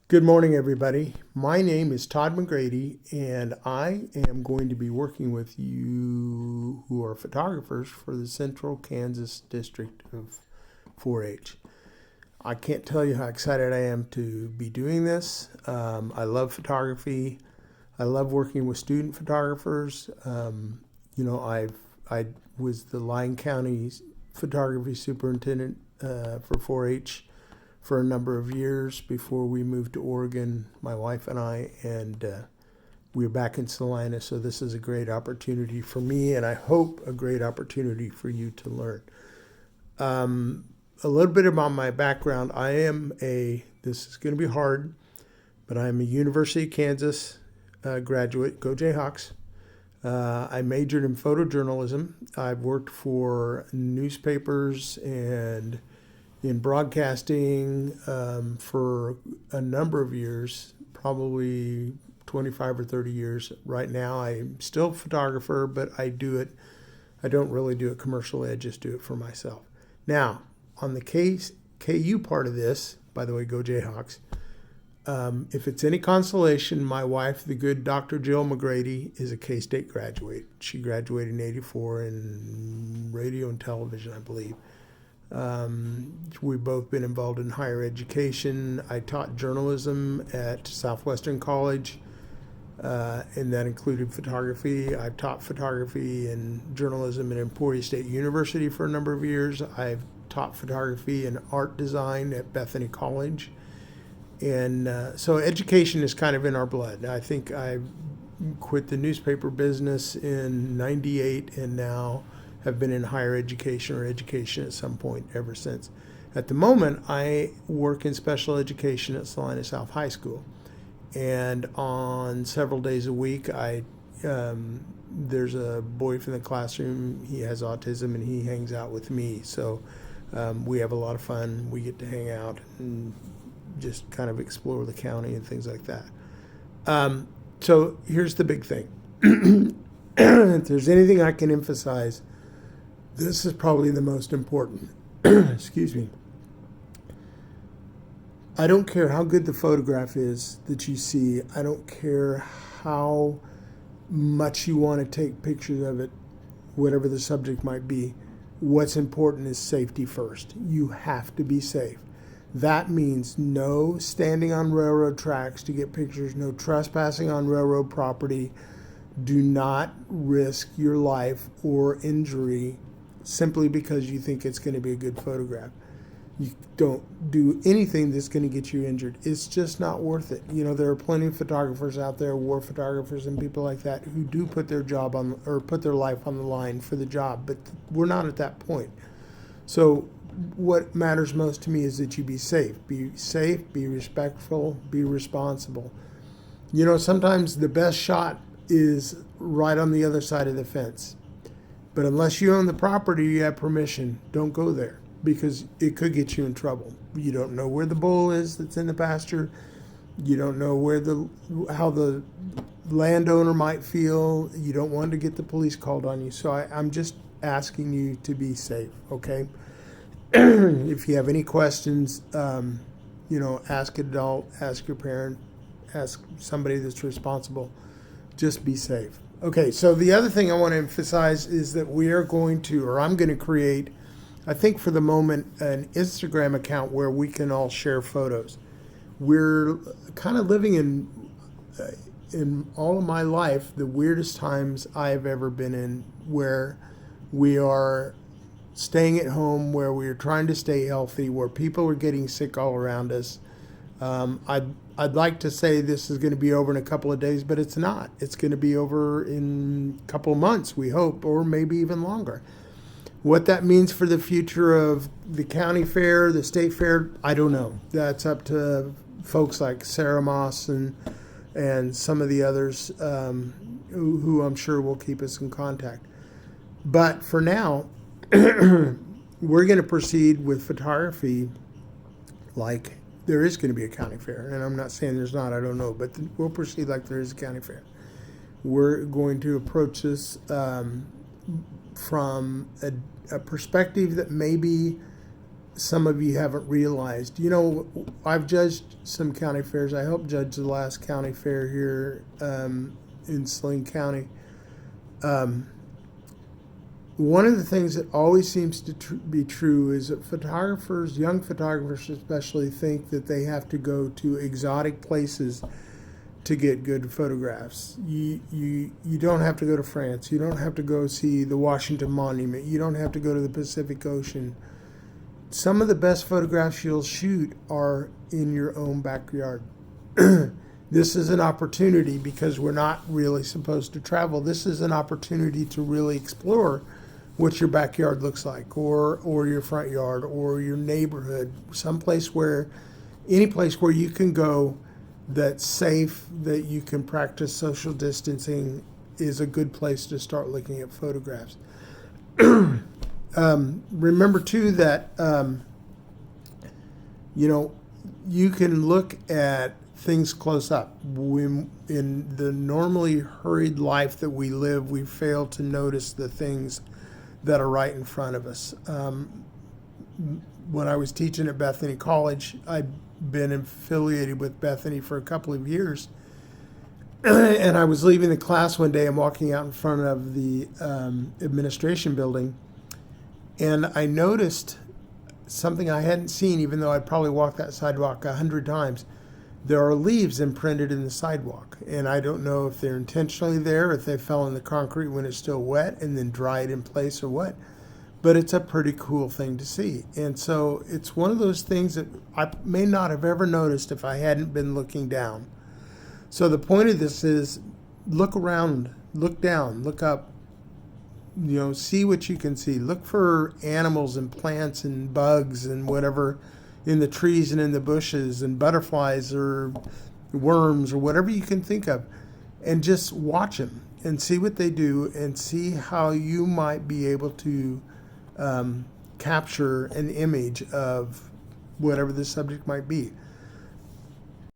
Good morning, everybody. My name is Todd McGrady, and I am going to be working with you who are photographers for the Central Kansas District of 4-H. I can't tell you how excited I am to be doing this. I love photography. I love working with student photographers. I was the Lyon County photography superintendent for 4-H for a number of years before we moved to Oregon, my wife and I, and we're back in Salina, so this is a great opportunity for me, and I hope a great opportunity for you to learn. A little bit about my background. This is going to be hard, but I'm a University of Kansas graduate. Go Jayhawks. I majored in photojournalism. I've worked for newspapers and in broadcasting for a number of years, probably 25 or 30 years. Right now, I'm still a photographer, but I don't really do it commercially. I just do it for myself. Now, on the KU part of this, by the way, go Jayhawks. If it's any consolation, my wife, the good Dr. Jill McGrady, is a K-State graduate. She graduated in '84 in radio and television, I believe. We've both been involved in higher education. I taught journalism at Southwestern College, and that included photography. I've taught photography and journalism at Emporia State University for a number of years. I've taught photography and art design at Bethany College. And so education is kind of in our blood. I think I quit the newspaper business in '98 and now have been in higher education or education at some point ever since. At the moment, I work in special education at Salina South High School. And on several days a week, there's a boy from the classroom. He has autism and he hangs out with me. So we have a lot of fun. We get to hang out and just kind of explore the county and things like that. So here's the big thing. If there's anything I can emphasize, this is probably the most important. Excuse me. I don't care how good the photograph is that you see. I don't care how much you want to take pictures of it, whatever the subject might be. What's important is safety first. You have to be safe. That means no standing on railroad tracks to get pictures, no trespassing on railroad property. Do not risk your life or injury simply because you think it's going to be a good photograph. You don't do anything that's going to get you injured. It's just not worth it. You know, there are plenty of photographers out there, war photographers and people like that, who do put their job on or put their life on the line for the job, but we're not at that point. So what matters most to me is that you be safe. Be safe, be respectful, be responsible. You know, sometimes the best shot is right on the other side of the fence. But unless you own the property, you have permission, don't go there because it could get you in trouble. You don't know where the bull is that's in the pasture. You don't know how the landowner might feel. You don't want to get the police called on you. So I'm just asking you to be safe, okay? If you have any questions, ask an adult, ask your parent, ask somebody that's responsible. Just be safe. Okay, so the other thing I want to emphasize is that I'm going to create, I think for the moment, an Instagram account where we can all share photos. We're kind of living in all of my life, the weirdest times I've ever been in, where we are staying at home, where we are trying to stay healthy, where people are getting sick all around us. I'd like to say this is going to be over in a couple of days, but it's not. It's going to be over in a couple of months, we hope, or maybe even longer. What that means for the future of the county fair, the state fair, I don't know. That's up to folks like Sarah Moss and some of the others who I'm sure will keep us in contact. But for now, we're going to proceed with photography like there is going to be a county fair. And I'm not saying there's not, I don't know, but we'll proceed like there is a county fair. We're going to approach this from a perspective that maybe some of you haven't realized. You know, I've judged some county fairs. I helped judge the last county fair here in Saline County. One of the things that always seems to be true is that photographers, young photographers especially, think that they have to go to exotic places to get good photographs. You don't have to go to France. You don't have to go see the Washington Monument. You don't have to go to the Pacific Ocean. Some of the best photographs you'll shoot are in your own backyard. This is an opportunity, because we're not really supposed to travel. This is an opportunity to really explore what your backyard looks like, or your front yard, or your neighborhood, any place where you can go that's safe, that you can practice social distancing, is a good place to start looking at photographs. Remember too that you can look at things close up. In the normally hurried life that we live, we fail to notice the things that are right in front of us. When I was teaching at Bethany College, I'd been affiliated with Bethany for a couple of years, and I was leaving the class one day and walking out in front of the administration building, and I noticed something I hadn't seen, even though I'd probably walked that sidewalk 100 times. There are leaves imprinted in the sidewalk, and I don't know if they're intentionally there, if they fell in the concrete when it's still wet and then dried in place or what, but it's a pretty cool thing to see. And so it's one of those things that I may not have ever noticed if I hadn't been looking down. So the point of this is, look around, look down, look up, see what you can see. Look for animals and plants and bugs and whatever in the trees and in the bushes, and butterflies or worms or whatever you can think of, and just watch them and see what they do, and see how you might be able to capture an image of whatever the subject might be.